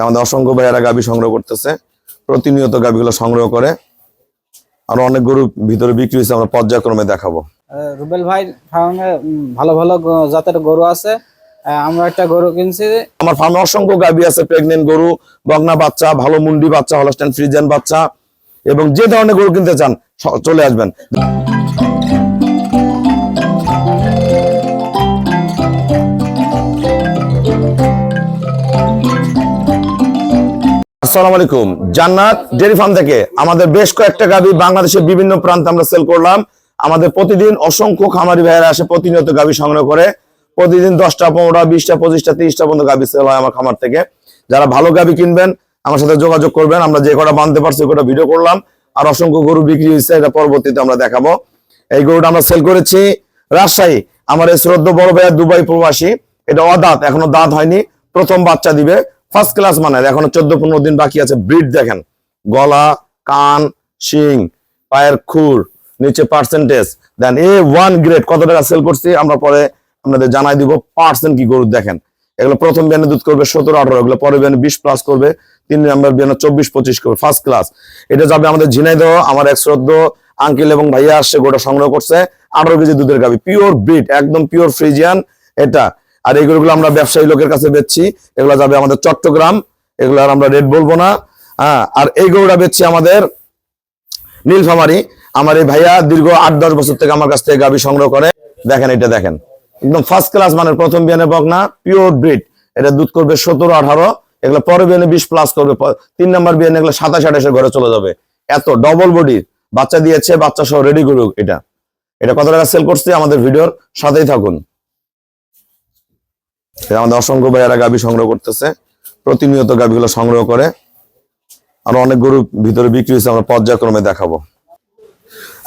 আমাদের অসংখ্য ভাইয়েরা গাভী সংগ্রহ করতেছে, প্রতিনিয়ত গাভীগুলো সংগ্রহ করে। আর অনেক গরু ভিতরে বিক্রি হয়েছে, আমরা পর্যায়ক্রমে দেখাবো। রুবেল ভাই ফার্মে ভালো ভালো জাতের গরু আছে। আমরা একটা গরু কিনছি। আমার ফার্মে অসংখ্য গাভী আছে, প্রেগনেন্ট গরু, বকনা বাচ্চা, ভালো মুন্ডি বাচ্চা, হলস্টাইন ফ্রিজিয়ান বাচ্চা, এবং যে ধরনের গরু কিনতে চান চলে আসবেন। আসসালামু আলাইকুম। জান্নাত ডেয়ারি ফার্ম থেকে আমাদের বেশ কয়েকটা গাভী বাংলাদেশের বিভিন্ন প্রান্তে আমরা সেল করলাম। আমাদের প্রতিদিন অসংখ্য খামারি ভাইয়েরা আসে, প্রতিনিয়ত গাভী সংগ্রহ করে। প্রতিদিন 10টা 15টা 20টা 25টা 30টা পর্যন্ত গাভী সেল হয় আমার খামার থেকে। যারা ভালো গাভী কিনবেন আমার সাথে যোগাযোগ করবেন। আমরা যে কটা বানতে পারছি ওটা ভিডিও করলাম, আর অসংখ্য গরু বিক্রি হয়েছে, এটা পরবর্তীতে আমরা দেখাবো। এই গরুটা আমরা সেল করেছি রাজশাহী। আমার এই শ্রদ্ধ বড় ভাইয়া দুবাই প্রবাসী, এটা অদাঁত, এখনো দাঁত হয়নি, প্রথম বাচ্চা দিবে, ফার্স্ট ক্লাস মানের, এখনো 14-15 দিন বাকি আছে। ব্রিড দেখেন, গলা, কান, শিং, পায়ের খুর, নিচে পার্সেন্টেজ দেন A1 গ্রেড। কত টাকা সেল করছি আমরা পরে আপনাদের জানাই দিব। পার্সেন্ট কি গরু দেখেন, এগুলো প্রথম বিয়ানে দুধ করবে 17-18, এগুলো পরে বিয়ানে 20+ করবে, 3 নম্বর বিয়ানে 24-25 করবে, ফার্স্ট ক্লাস। এটা যাবে আমাদের ঝিনাইদহ। আমার এক শ্রদ্ধ আঙ্কেল এবং ভাইয়া আসছে, গোটা সংগ্রহ করছে 18 কেজি দুধের গাভী, পিওর ব্রিড, একদম পিওর ফ্রিজিয়ান এটা। আর এই গরুগুলো আমরা ব্যবসায়ী লোকের কাছে বেচছি, এগুলো যাবে আমাদের চট্টগ্রাম, এগুলো আর আমরা রেট বলবো না। আর এই গরুটা বেচছি আমাদের নীলফামারী। আমার এই ভাইয়া দীর্ঘ 8-10 বছর থেকে আমার কাছ থেকে গাভী সংগ্রহ করে। দেখেন, এটা দেখেন, একদম ফার্স্ট ক্লাস মানের, প্রথম বিয়ানে বকনা, পিওর ব্রিড। এটা দুধ করবে 17-18, এগুলো পরে বিয়ানে 20+ করবে, 3 নম্বর বিয়ানে এগুলো 27-28 ঘরে চলে যাবে। এত ডবল বডি বাচ্চা দিয়েছে, বাচ্চা সহ রেডি গরু এটা। এটা কত টাকা সেল করছে আমাদের ভিডিওর সাথেই থাকুন। আমাদের অসংখ্য ভাইয়েরা গাভী সংগ্রহ করতেছে, প্রতিনিয়ত গাভীগুলো সংগ্রহ করে। আর অনেক গরু ভিতরে বিক্রি হয়েছে, আমরা পর্যায়ক্রমে দেখাবো।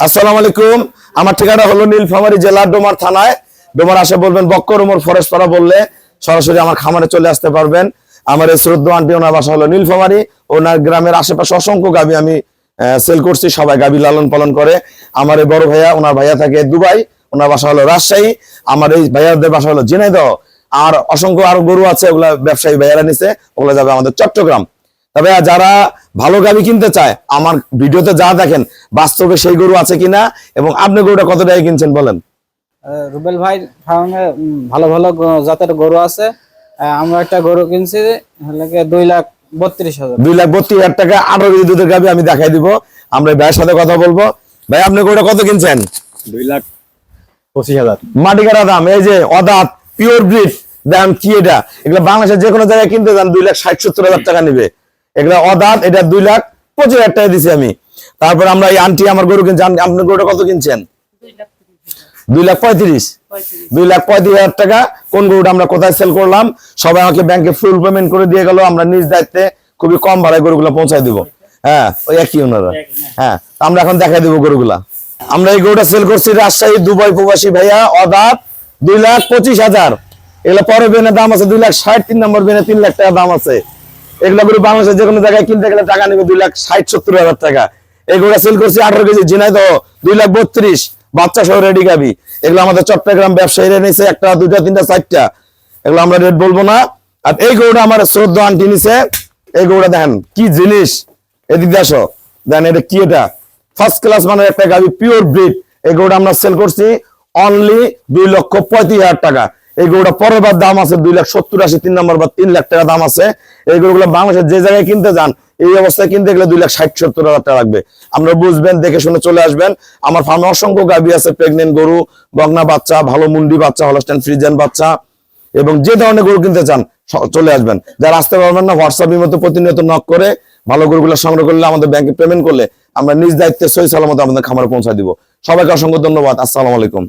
আসসালামু আলাইকুম। আমার ঠিকানা হলো নীলফামারী জেলা ডোমার থানায়। ডোমার আসে বলবেন বক্কর ওমর ফরেস্ট পাড়া, বললে সরাসরি আমার খামারে চলে আসতে পারবেন। আমার এই শ্রদ্ধ আন্টি, ওনার বাসা হলো নীলফামারী। ওনার গ্রামের আশেপাশে অসংখ্য গাভী আমি সেল করছি, সবাই গাভী লালন পালন করে। আমার এই বড় ভাইয়া, ওনার ভাইয়া থাকে দুবাই, ওনার বাসা হলো রাজশাহী। আমার এই ভাইয়াদের বাসা হলো ঝিনাইদহ। আর অসংখ্য আরো গরু আছে, ওগুলা ব্যবসায়ী ভাইয়ারা নিছে, ওগুলা যাবে আমাদের চট্টগ্রাম। তবে যারা ভালো গাভী কিনতে চায়, আমার ভিডিওতে যা দেখেন বাস্তবে সেই গরু আছে কিনা, এবং আপনি গরুটা কত টাকা কিনছেন বলেন। রুবেল ভাই ফার্মে ভালো ভালো জাতের গরু আছে। আমরা একটা গরু কিনছি 2,32,000। 2,32,000 টাকা 18 কেজি দুধের গাভী আমি দেখাই দিব। আমরা ভাইয়ের সাথে কথা বলবো। ভাই, আপনি গরুটা কত কিনছেন? 2,25,000 মাটি কাটা দাম। এই যে অদাঁত পিওর ব্রিড দাম কি এটা, এগুলো বাংলাদেশের যে কোনো জায়গায় কিনতে যান 2,60,70,000 টাকা নিবে। এগুলো অদাঁত, এটা 2,25,000 টাকা দিছি আমি। তারপর আমরা এই আন্টি আমার গরু কিনছেন, আপনি গরুটা কত কিনছেন? 2,35,000 টাকা। কোন গরুটা আমরা কোথায় সেল করলাম, সবাই আমাকে ব্যাংকে ফুল পেমেন্ট করে দিয়ে গেল। আমরা নিজ দায়িত্বে খুবই কম ভাড়ায় গরুগুলা পৌঁছায় দিব। হ্যাঁ, ওই একই ওনারা। হ্যাঁ, আমরা এখন দেখাই দিব গরুগুলা। আমরা এই গরুটা সেল করছি রাজশাহী দুবাই প্রবাসী ভাইয়া, অদাঁত, 2,25,000। এগুলো পরে বেনে দাম আছে 2,60,000, 3 নম্বর বেনে 3 লাখ টাকা দাম আছে। এগুলো গরু বাংলাদেশের যে কোনো জায়গায় কিনতে গেলে টাকা নেবে 2,60,70,000 টাকা। এই গরুটা সেল করছি 18 কেজি ঝিনাইদহ, 2,32,000, বাচ্চা সহ রেডি গাভী। এগুলো আমাদের চট্টগ্রাম ব্যবসায়ীরা নিছে, 1টা 2টা 3টা 4টা, এগুলো আমরা রেট বলবো না। আর এই গরুটা আমার শ্রদ্ধা আন্টি নিছে। এই গরুটা দেখেন কি জিনিস, এদিক দিয়ে আসো, দেখেন এটা কি, এটা ফার্স্ট ক্লাস মানের একটা গাভী, পিওর ব্রিড। এই গরুটা আমরা সেল করছি অনলি 2,35,000 টাকা। এই গরুটা পরের বার দাম আছে 2,70,000, 3 নম্বর বা 3 লাখ টাকা দাম আছে। এই গরুগুলো বাংলাদেশের যে জায়গায় কিনতে যান এই অবস্থায় কিনতে গেলে 2,60,70,000 টাকা লাগবে। আমরা বুঝবেন, দেখে শুনে চলে আসবেন। আমার ফার্মে অসংখ্য গাভী আছে, প্রেগনেন্ট গরু, বকনা বাচ্চা, ভালো মুন্ডি বাচ্চা, হলস্টাইন ফ্রিজিয়ান বাচ্চা, এবং যে ধরনের গরু কিনতে চান চলে আসবেন। যারা আসতে পারবেন না, হোয়াটসঅ্যাপের মতো প্রতিনিয়ত নক করে ভালো গরুগুলো সংগ্রহ করলে, আমাদের ব্যাংকে পেমেন্ট করলে আমরা নিজ দায়িত্বে সহি সালামত আমাদের খামারে পৌঁছায় দিব। সবাইকে অসংখ্য ধন্যবাদ। আসসালামু আলাইকুম।